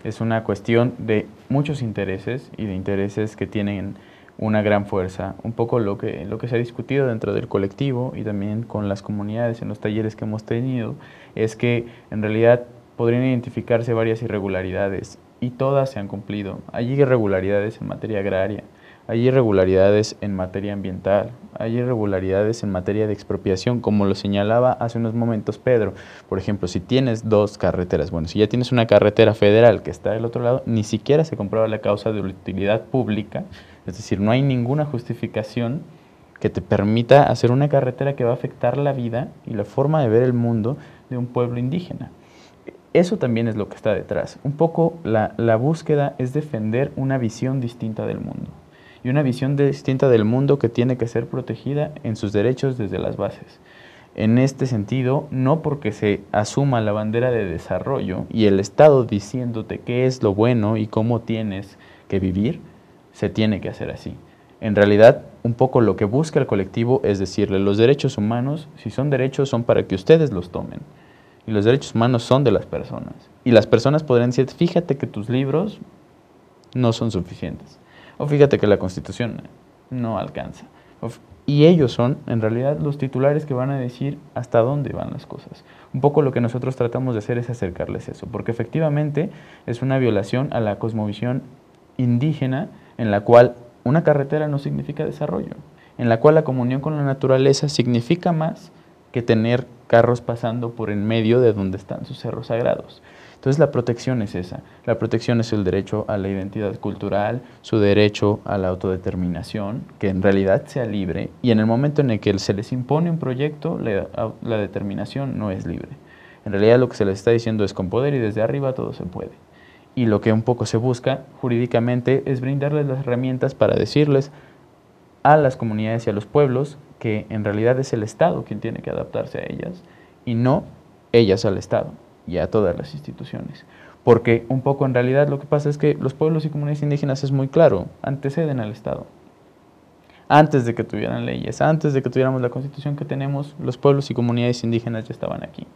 Es una cuestión de muchos intereses y de intereses que tienen una gran fuerza. Un poco lo que se ha discutido dentro del colectivo y también con las comunidades en los talleres que hemos tenido es que en realidad podrían identificarse varias irregularidades y todas se han cumplido. Hay irregularidades en materia agraria, hay irregularidades en materia ambiental, hay irregularidades en materia de expropiación, como lo señalaba hace unos momentos Pedro. Por ejemplo, si tienes dos carreteras, bueno, si ya tienes una carretera federal que está del otro lado, ni siquiera se comprueba la causa de utilidad pública, es decir, no hay ninguna justificación que te permita hacer una carretera que va a afectar la vida y la forma de ver el mundo de un pueblo indígena. Eso también es lo que está detrás. Un poco la búsqueda es defender una visión distinta del mundo. Y una visión distinta del mundo que tiene que ser protegida en sus derechos desde las bases. En este sentido, no porque se asuma la bandera de desarrollo y el Estado diciéndote qué es lo bueno y cómo tienes que vivir, se tiene que hacer así. En realidad, un poco lo que busca el colectivo es decirle, los derechos humanos, si son derechos, son para que ustedes los tomen. Y los derechos humanos son de las personas. Y las personas podrán decir, fíjate que tus libros no son suficientes. O fíjate que la Constitución no alcanza. Y ellos son, en realidad, los titulares que van a decir hasta dónde van las cosas. Un poco lo que nosotros tratamos de hacer es acercarles eso, porque efectivamente es una violación a la cosmovisión indígena en la cual una carretera no significa desarrollo, en la cual la comunión con la naturaleza significa más que tener carros pasando por en medio de donde están sus cerros sagrados. Entonces la protección es esa, la protección es el derecho a la identidad cultural, su derecho a la autodeterminación, que en realidad sea libre, y en el momento en el que se les impone un proyecto, la determinación no es libre. En realidad lo que se les está diciendo es con poder y desde arriba todo se puede. Y lo que un poco se busca jurídicamente es brindarles las herramientas para decirles a las comunidades y a los pueblos que en realidad es el Estado quien tiene que adaptarse a ellas y no ellas al Estado y a todas las instituciones. Porque un poco en realidad lo que pasa es que los pueblos y comunidades indígenas es muy claro, anteceden al Estado. Antes de que tuvieran leyes, antes de que tuviéramos la Constitución que tenemos, los pueblos y comunidades indígenas ya estaban aquí.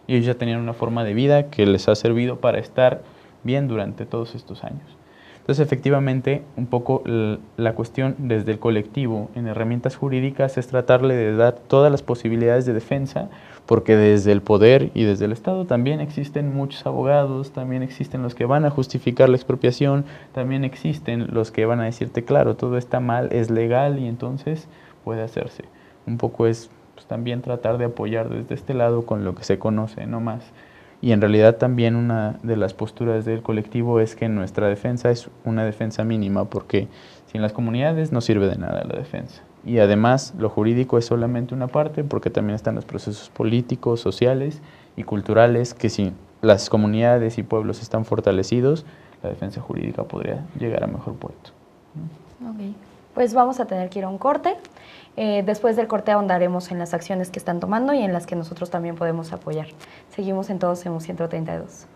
Y ellos ya tenían una forma de vida que les ha servido para estar bien durante todos estos años. Entonces, efectivamente, un poco la cuestión desde el colectivo en herramientas jurídicas es tratarle de dar todas las posibilidades de defensa, porque desde el poder y desde el Estado también existen muchos abogados, también existen los que van a justificar la expropiación, también existen los que van a decirte, claro, todo está mal, es legal y entonces puede hacerse. Un poco es pues, también tratar de apoyar desde este lado con lo que se conoce, no más. Y en realidad también una de las posturas del colectivo es que nuestra defensa es una defensa mínima porque sin las comunidades no sirve de nada la defensa. Y además lo jurídico es solamente una parte porque también están los procesos políticos, sociales y culturales que si las comunidades y pueblos están fortalecidos, la defensa jurídica podría llegar a mejor puerto. Okay. Pues vamos a tener que ir a un corte. Después del corte ahondaremos en las acciones que están tomando y en las que nosotros también podemos apoyar. Seguimos en Todos Somos 132.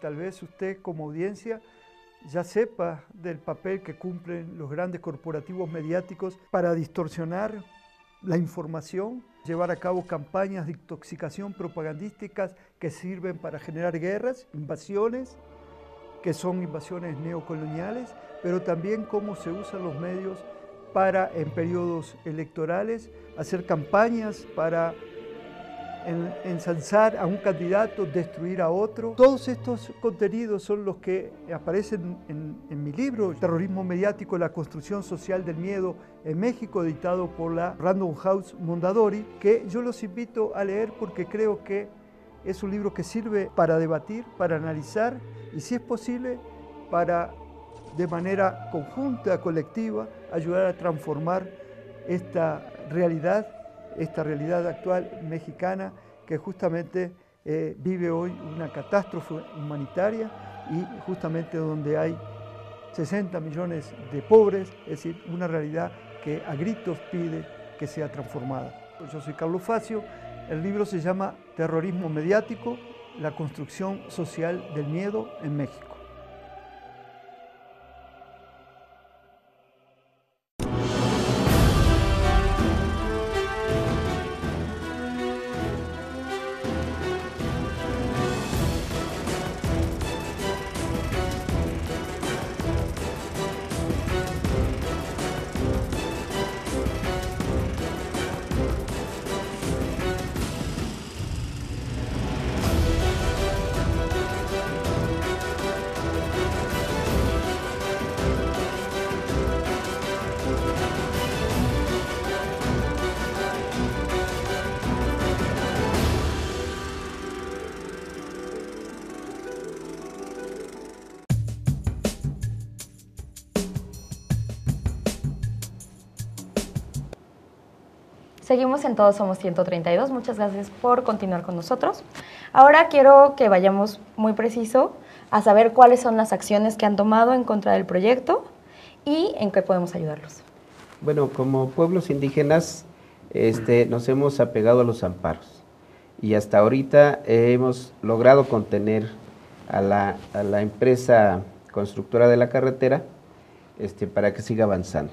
Tal vez usted como audiencia ya sepa del papel que cumplen los grandes corporativos mediáticos para distorsionar la información, llevar a cabo campañas de intoxicación propagandísticas que sirven para generar guerras, invasiones que son invasiones neocoloniales, pero también cómo se usan los medios para, en periodos electorales, hacer campañas para ensalzar a un candidato, destruir a otro. Todos estos contenidos son los que aparecen en mi libro, Terrorismo Mediático, la construcción social del miedo en México, editado por la Random House Mondadori, que yo los invito a leer porque creo que es un libro que sirve para debatir, para analizar y, si es posible, para, de manera conjunta, colectiva, ayudar a transformar esta realidad actual mexicana, que justamente vive hoy una catástrofe humanitaria y justamente donde hay 60 millones de pobres, es decir, una realidad que a gritos pide que sea transformada. Yo soy Carlos Facio, el libro se llama Terrorismo Mediático, la construcción social del miedo en México. Seguimos en Todos Somos 132, muchas gracias por continuar con nosotros. Ahora quiero que vayamos muy preciso a saber cuáles son las acciones que han tomado en contra del proyecto y en qué podemos ayudarlos. Bueno, como pueblos indígenas nos hemos apegado a los amparos y hasta ahorita hemos logrado contener a la empresa constructora de la carretera para que siga avanzando.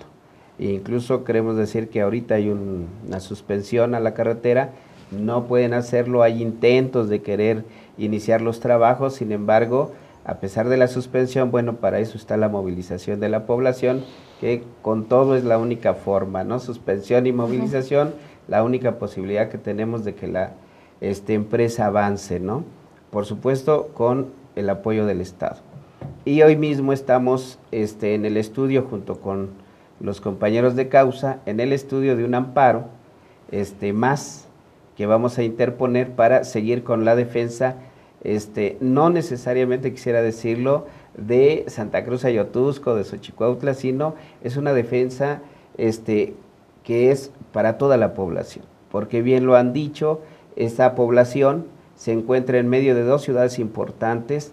E incluso queremos decir que ahorita hay una suspensión a la carretera, no pueden hacerlo, hay intentos de querer iniciar los trabajos, sin embargo, a pesar de la suspensión, bueno, para eso está la movilización de la población, que con todo es la única forma, ¿no? Suspensión y movilización, la única posibilidad que tenemos de que la empresa avance, ¿no? Por supuesto, con el apoyo del Estado. Y hoy mismo estamos en el estudio junto con los compañeros de causa, en el estudio de un amparo más que vamos a interponer para seguir con la defensa, no necesariamente quisiera decirlo, de Santa Cruz Ayotuzco, de Xochicuautla, sino es una defensa que es para toda la población, porque bien lo han dicho, esta población se encuentra en medio de dos ciudades importantes,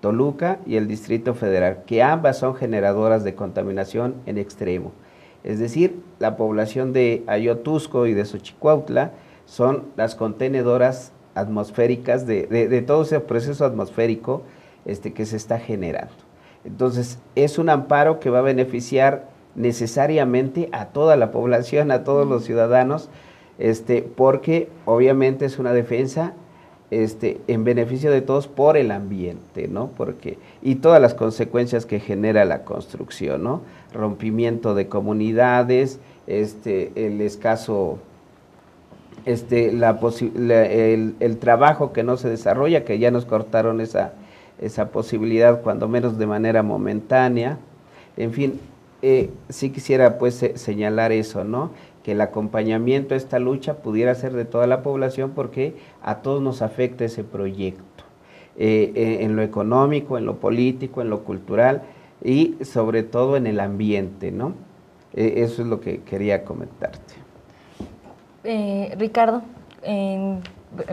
Toluca y el Distrito Federal, que ambas son generadoras de contaminación en extremo. Es decir, la población de Ayotuzco y de Xochicuautla son las contenedoras atmosféricas de todo ese proceso atmosférico que se está generando. Entonces, es un amparo que va a beneficiar necesariamente a toda la población, a todos los ciudadanos, porque obviamente es una defensa en beneficio de todos por el ambiente, ¿no? Y todas las consecuencias que genera la construcción, ¿no? Rompimiento de comunidades, el escaso, el trabajo que no se desarrolla, que ya nos cortaron esa posibilidad, cuando menos de manera momentánea. En fin, sí quisiera pues señalar eso, ¿no? Que el acompañamiento a esta lucha pudiera ser de toda la población, porque a todos nos afecta ese proyecto, en lo económico, en lo político, en lo cultural y sobre todo en el ambiente, ¿no? Eso es lo que quería comentarte. Ricardo,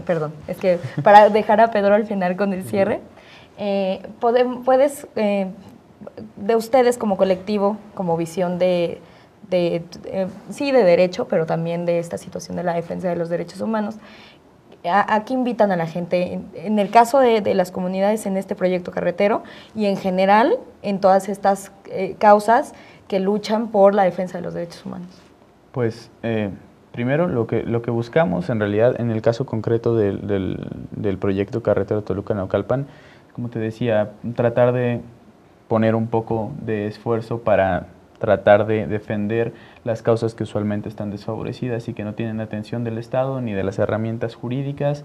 perdón, es que para dejar a Pedro al final con el cierre, puedes, de ustedes como colectivo, como visión sí, de derecho, pero también de esta situación de la defensa de los derechos humanos, ¿a qué invitan a la gente? En el caso de las comunidades en este proyecto carretero y en general en todas estas causas que luchan por la defensa de los derechos humanos. Pues primero lo que buscamos en realidad en el caso concreto del proyecto carretero Toluca-Naucalpan, como te decía, tratar de poner un poco de esfuerzo para tratar de defender las causas que usualmente están desfavorecidas y que no tienen atención del Estado, ni de las herramientas jurídicas,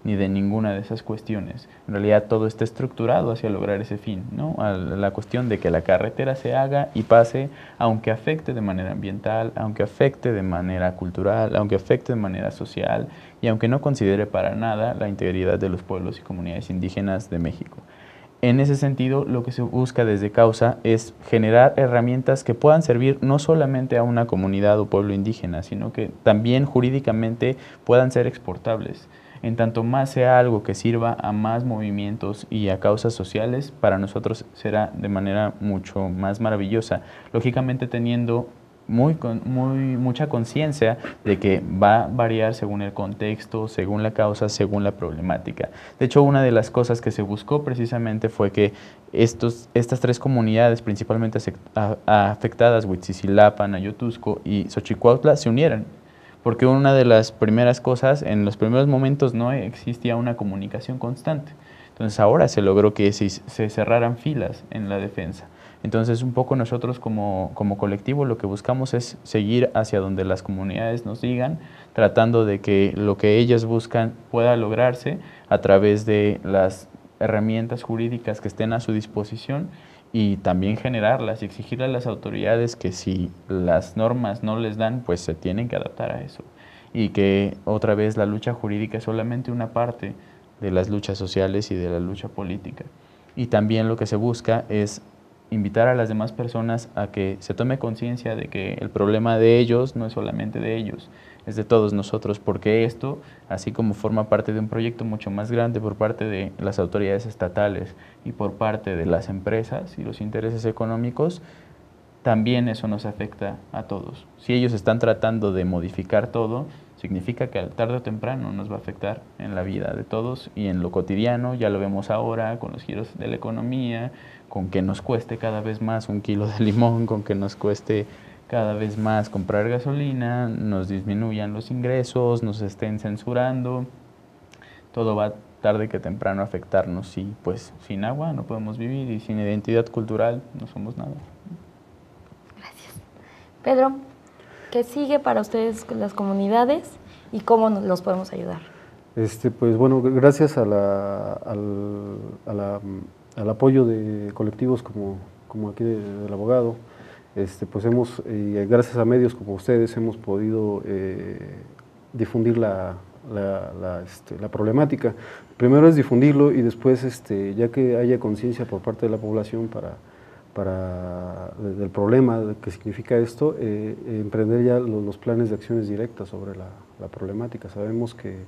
ni de ninguna de esas cuestiones. En realidad todo está estructurado hacia lograr ese fin, ¿no? A la cuestión de que la carretera se haga y pase, aunque afecte de manera ambiental, aunque afecte de manera cultural, aunque afecte de manera social y aunque no considere para nada la integridad de los pueblos y comunidades indígenas de México. En ese sentido, lo que se busca desde Causa es generar herramientas que puedan servir no solamente a una comunidad o pueblo indígena, sino que también jurídicamente puedan ser exportables. En tanto más sea algo que sirva a más movimientos y a causas sociales, para nosotros será de manera mucho más maravillosa. Lógicamente teniendo mucha conciencia de que va a variar según el contexto, según la causa, según la problemática. De hecho, una de las cosas que se buscó precisamente fue que estas tres comunidades principalmente afectadas, Huitzilapan, Ayotusco y Xochicuautla, se unieran. Porque una de las primeras cosas, en los primeros momentos no existía una comunicación constante. Entonces ahora se logró que se cerraran filas en la defensa. Entonces un poco nosotros como colectivo lo que buscamos es seguir hacia donde las comunidades nos digan, tratando de que lo que ellas buscan pueda lograrse a través de las herramientas jurídicas que estén a su disposición y también generarlas y exigirle a las autoridades que si las normas no les dan, pues se tienen que adaptar a eso. Y que otra vez la lucha jurídica es solamente una parte de las luchas sociales y de la lucha política. Y también lo que se busca es invitar a las demás personas a que se tome conciencia de que el problema de ellos no es solamente de ellos, es de todos nosotros, porque esto, así como forma parte de un proyecto mucho más grande por parte de las autoridades estatales y por parte de las empresas y los intereses económicos, también eso nos afecta a todos. Si ellos están tratando de modificar todo, significa que tarde o temprano nos va a afectar en la vida de todos y en lo cotidiano. Ya lo vemos ahora con los giros de la economía, con que nos cueste cada vez más un kilo de limón, con que nos cueste cada vez más comprar gasolina, nos disminuyan los ingresos, nos estén censurando. Todo va tarde que temprano a afectarnos y pues sin agua no podemos vivir y sin identidad cultural no somos nada. Gracias. Pedro, ¿qué sigue para ustedes con las comunidades y cómo los podemos ayudar? Pues bueno, gracias al apoyo de colectivos como aquí del abogado, pues gracias a medios como ustedes hemos podido difundir la problemática. Primero es difundirlo y después, ya que haya conciencia por parte de la población del problema que significa esto, emprender ya los planes de acciones directas sobre la problemática. Sabemos que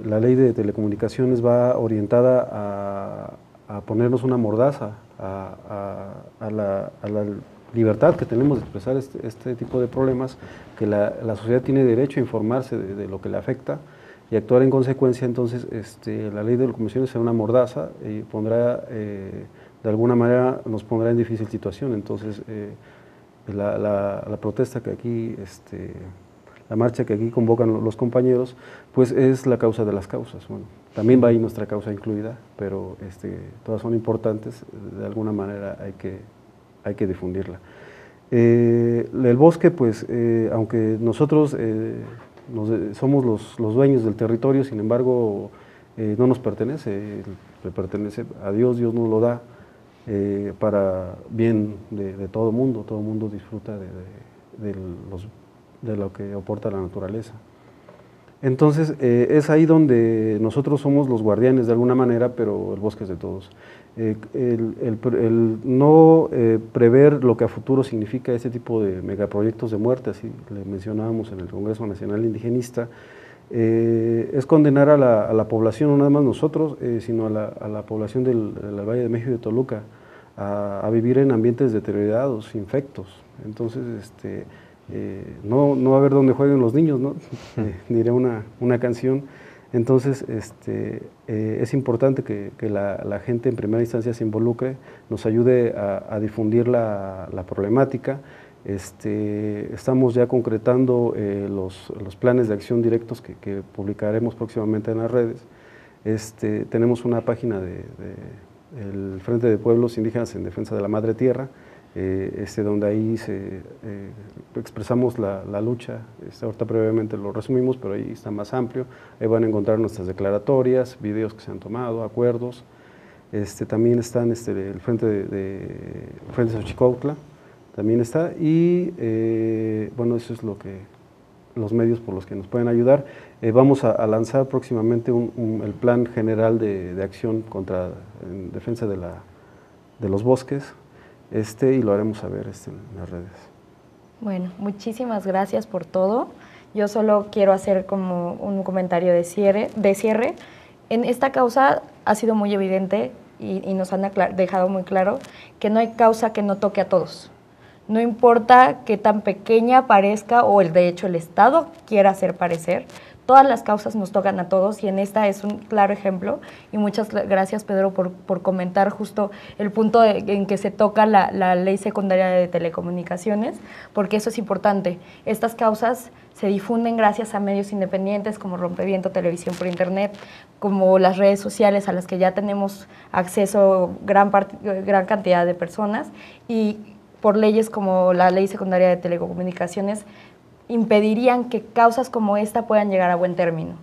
la ley de telecomunicaciones va orientada a ponernos una mordaza a la libertad que tenemos de expresar este tipo de problemas, que la sociedad tiene derecho a informarse de lo que le afecta y actuar en consecuencia. Entonces la ley de telecomunicaciones será una mordaza y pondrá, de alguna manera nos pondrá en difícil situación. Entonces la protesta que aquí, la marcha que aquí convocan los compañeros, pues es la causa de las causas. Bueno, también va ahí nuestra causa incluida, pero todas son importantes, de alguna manera hay que difundirla. El bosque, pues, aunque nosotros somos los dueños del territorio, sin embargo, no nos pertenece, le pertenece a Dios, Dios nos lo da para bien de todo mundo disfruta de lo que aporta la naturaleza. Entonces, es ahí donde nosotros somos los guardianes de alguna manera, pero el bosque es de todos. El no prever lo que a futuro significa este tipo de megaproyectos de muerte, así le mencionábamos en el Congreso Nacional Indigenista, es condenar a la población, no nada más nosotros, sino a la población del Valle de México y de Toluca, a vivir en ambientes deteriorados, infectos. Entonces, no va a haber donde jueguen los niños, ¿no? Diré una canción. Entonces, es importante que la gente en primera instancia se involucre, nos ayude a difundir la problemática. Estamos ya concretando los planes de acción directos que publicaremos próximamente en las redes. Tenemos una página del Frente de Pueblos Indígenas en Defensa de la Madre Tierra, donde ahí expresamos la lucha. Ahorita brevemente lo resumimos, pero ahí está más amplio. Ahí van a encontrar nuestras declaratorias, videos que se han tomado, acuerdos. También están el Frente de Xochicuautla, también está, y bueno, eso es los medios por los que nos pueden ayudar. Vamos a lanzar próximamente el plan general de acción en defensa de los bosques, y lo haremos saber en las redes. Bueno, muchísimas gracias por todo. Yo solo quiero hacer como un comentario de cierre. En esta causa ha sido muy evidente y nos han dejado muy claro que no hay causa que no toque a todos. No importa qué tan pequeña parezca o de hecho el Estado quiera hacer parecer, todas las causas nos tocan a todos y en esta es un claro ejemplo. Y muchas gracias, Pedro, por comentar justo el punto en que se toca la ley secundaria de telecomunicaciones, porque eso es importante. Estas causas se difunden gracias a medios independientes como Rompeviento, Televisión por Internet, como las redes sociales a las que ya tenemos acceso gran cantidad de personas, y por leyes como la ley secundaria de telecomunicaciones impedirían que causas como esta puedan llegar a buen término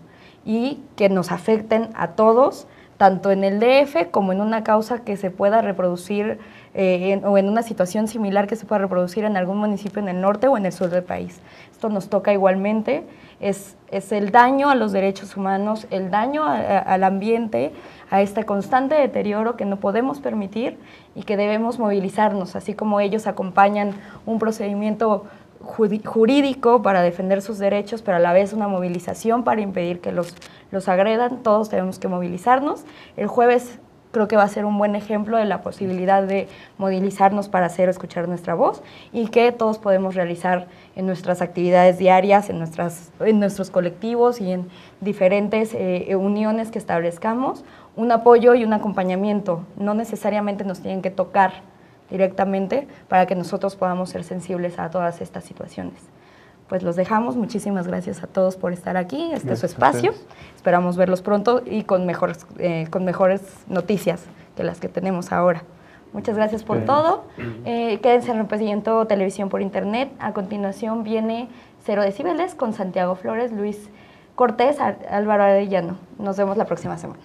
y que nos afecten a todos, tanto en el DF como en una causa que se pueda reproducir o en una situación similar que se pueda reproducir en algún municipio en el norte o en el sur del país. Esto nos toca igualmente, es el daño a los derechos humanos, el daño al ambiente, a este constante deterioro que no podemos permitir y que debemos movilizarnos, así como ellos acompañan un procedimiento jurídico para defender sus derechos, pero a la vez una movilización para impedir que los agredan. Todos tenemos que movilizarnos. El jueves creo que va a ser un buen ejemplo de la posibilidad de movilizarnos para hacer escuchar nuestra voz y que todos podemos realizar en nuestras actividades diarias, en nuestros colectivos y en diferentes uniones que establezcamos, un apoyo y un acompañamiento. No necesariamente nos tienen que tocar directamente para que nosotros podamos ser sensibles a todas estas situaciones. Pues los dejamos. Muchísimas gracias a todos por estar aquí. Este es su espacio. Esperamos verlos pronto y con mejores noticias que las que tenemos ahora. Muchas gracias por todo. Quédense en Rompeviento Televisión por Internet. A continuación viene 0 Decibeles con Santiago Flores, Luis Cortés, Álvaro Arellano. Nos vemos la próxima semana.